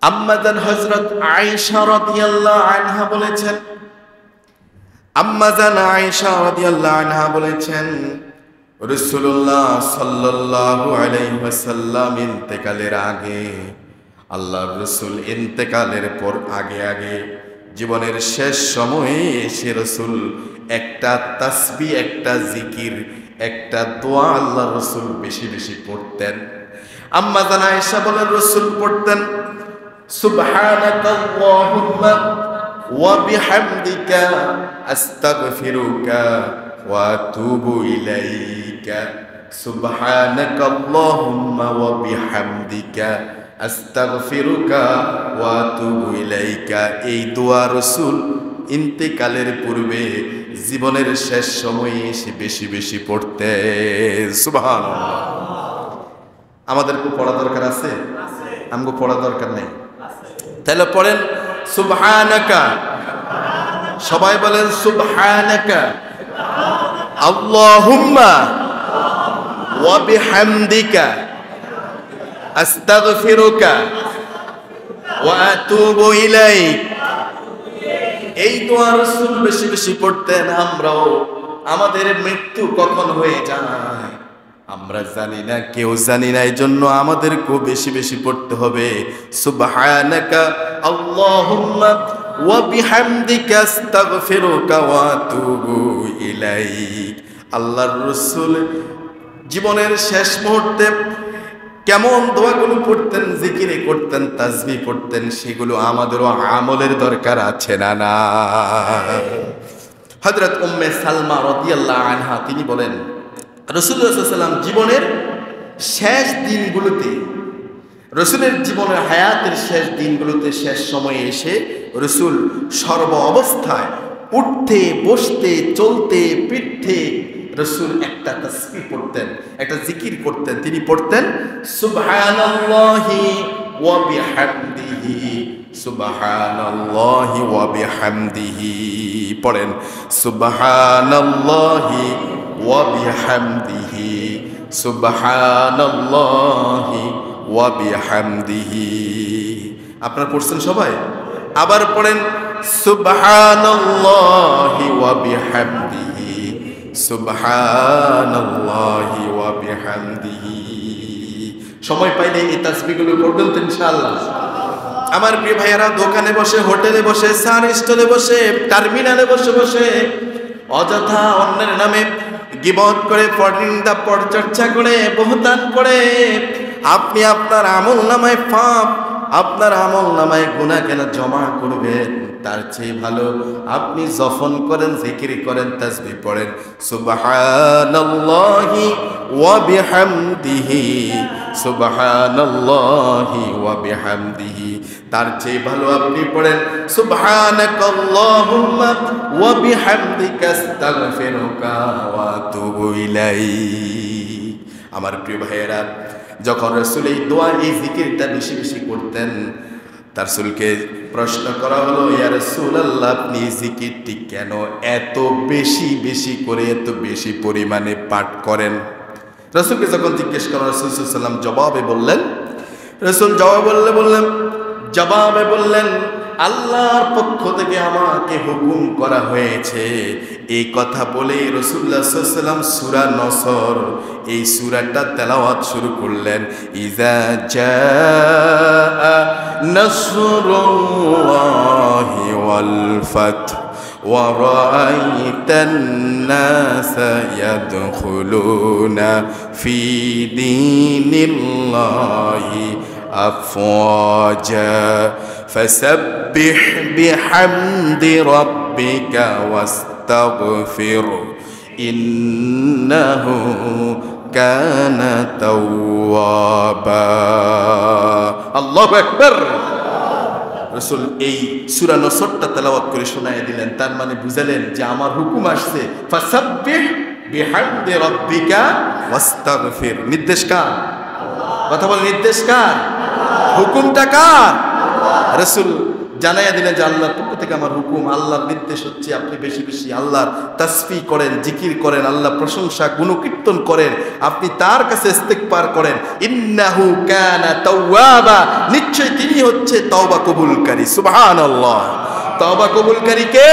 আম্মাজান হযরত আয়েশা রাদিয়াল্লাহু আনহা বলেছেন, আম্মাজান আয়েশা রাদিয়াল্লাহু আনহা বলেছেন, রাসূলুল্লাহ সাল্লাল্লাহু আলাইহি ওয়াসাল্লাম ইন্তেকালের আগে, আল্লাহর রাসূল ইন্তেকালের পর আগে জীবনের শেষ সময়ে এসে রাসূল একটা তাসবিহ, একটা জিকির, একটা দোয়া আল্লাহর রাসূল বেশি বেশি পড়তেন। আম্মাজান আয়েশা বলেন, রাসূল পড়তেন সুবহানাকাল্লাহুম্মা ওয়া বিহামদিকা আস্তাগফিরুকা ওয়া আতুবু ইলাইকা, সুবহানাকাল্লাহুম্মা ওয়া বিহামদিকা আস্তাগফিরুকা ওয়া আতুবু ইলাইকা। এই দোয়া রাসূল ইন্তেকালের পূর্বে জীবনের শেষ সময়ে এসে বেশি বেশি পড়তেন। সুবহানাল্লাহ। আমাদেরকে পড়া দরকার আছে? আমগো পড়া দরকার নেই? তাহলে পড়েন সুবহানাকা, সবাই বলেন সুবহানাকা আল্লাহুম্মা ওয়া বিহামদিকা আস্তাগফিরুকা ওয়া আতুবু ইলাইক। এই দোয়া রাসূল বেশি বেশি পড়তেন। আমরাও আমাদের মৃত্যু কখন হয়ে যায় আমরা জানি না, কেউ জানি না, এই জন্য আমাদেরকেও বেশি বেশি পড়তে হবে সুবহানাকা আল্লাহুম্মা ওয়া বিহামদিকা আস্তাগফিরুকা ওয়া আতুবু ইলাইক। আল্লাহর রাসূল জীবনের শেষ মুহূর্তে কেমন দোয়াগুলো পড়তেন, জিকিরে করতেন, তাসবিহ পড়তেন, সেগুলো আমাদেরও আমলের দরকার আছে না? না। হযরত উম্মে সালমা রাদিয়াল্লাহু আনহা তিনি বলেন, রাসূলুল্লাহ সাল্লাল্লাহু আলাইহি ওয়াসাল্লাম জীবনের শেষ দিনগুলোতে, রাসূলের জীবনের হায়াতের শেষ দিনগুলোতে, শেষ সময়ে এসে রাসূল সর্ব অবস্থায় উঠতে, বসতে, চলতে, ফিরতে রাসূল একটা তাসবিহ পড়তেন, একটা জিকির করতেন। তিনি পড়তেন সুবহানাল্লাহি ওয়া বিহামদিহি, সুবহানাল্লাহি ওয়া বিহামদিহি। পড়েন সুবহানাল্লাহি ওয়া বিহামদিহি, সুবহানাল্লাহি ওয়া বিহামদিহি। আপনারা পড়ছেন সবাই? আবার পড়েন সুবহানাল্লাহি ওয়া বিহামদিহি, সুবহানাল্লাহি ওয়া বিহামদিহি। সময় পাইলে এই তাসবিহগুলো পড়বেন তো ইনশাআল্লাহ। আমার প্রিয় ভাইয়েরা, দোকানে বসে, হোটেলে বসে, সার স্টলে বসে, টার্মিনালে বসে বসে অযথা অন্যের নামে গীবত করে, পরনিন্দা, পরচর্চা করে, বহতান করে আপনি আপনার আমল নামায় পাপ, আপনার আমল নামায় গুনাহ কেন জমা করবেন? তার চেয়ে ভালো আপনি যখন করেন, জিকির করেন, তাসবিহ পড়েন সুবহানাল্লাহি ওয়া বিহামদিহি, সুবহানাল্লাহি ওয়া বিহামদিহি। তার চেয়ে ভালো আপনি পড়েন সুবহানাকাল্লাহুম্মা ওয়া বিহামদিকা আস্তাগফিরুকা ওয়া আতুবু ইলাইক। আমার প্রিয় ভাইয়েরা, যখন রাসূল এই দোয়া, এই জিকিরটা বেশি বেশি করতেন, তার রাসূলকে প্রশ্ন করা হলো, ইয়া রাসূলুল্লাহ, আপনি জিকিরটি কেন এত বেশি বেশি করে, এত বেশি পরিমাণে পাঠ করেন? রাসূলকে যখন জিজ্ঞেস করা, রাসূল সাল্লাল্লাহু আলাইহি ওয়াসাল্লাম জবাবে বললেন, আল্লাহর পক্ষ থেকে আমাকে হুকুম করা হয়েছে। এই কথা বলে রাসূলুল্লাহ সাল্লাল্লাহু আলাইহি ওয়াসাল্লাম সূরা নসর, এই সূরাটা তেলাওয়াত শুরু করলেন। ইযা জাআ নাসরুল্লাহি ওয়াল ফাত ওয়া রাআইতান নাসা ইয়াদখুলুনা ফি দীনিল্লাহি আফওয়াজা ফাসাব্বিহ বিহামদি রাব্বিকা ওয়াস্তাগফির ইন্নাহু কানা তাওয়াবা। আল্লাহু আকবার। রাসূল এই সূরা নসরটা তেলাওয়াত করে শোনায় দিলেন। তার মানে বুঝালেন যে আমার হুকুম আসছে, ফাসাব্বিহ বিহামদি রাব্বিকা ওয়াস্তাগফির। নির্দেশ কার? কথা বলে, নির্দেশ কার? হুকুমটা কার? রাসূল জানাইয়া দিলেন যে আল্লাহর পক্ষ থেকে আমার হুকুম, আল্লাহর নির্দেশ হচ্ছে আপনি বেশি বেশি আল্লাহর তাসবিহ করেন, জিকির করেন, আল্লাহ প্রশংসা গুণকীর্তন করেন, আপনি তার কাছে ইস্তিগফার করেন। ইন্নাহু কানা তাওয়াবা, নিশ্চয় তিনি হচ্ছে তওবা কবুলকারী। সুবহানাল্লাহ। তওবা কবুলকারী কে?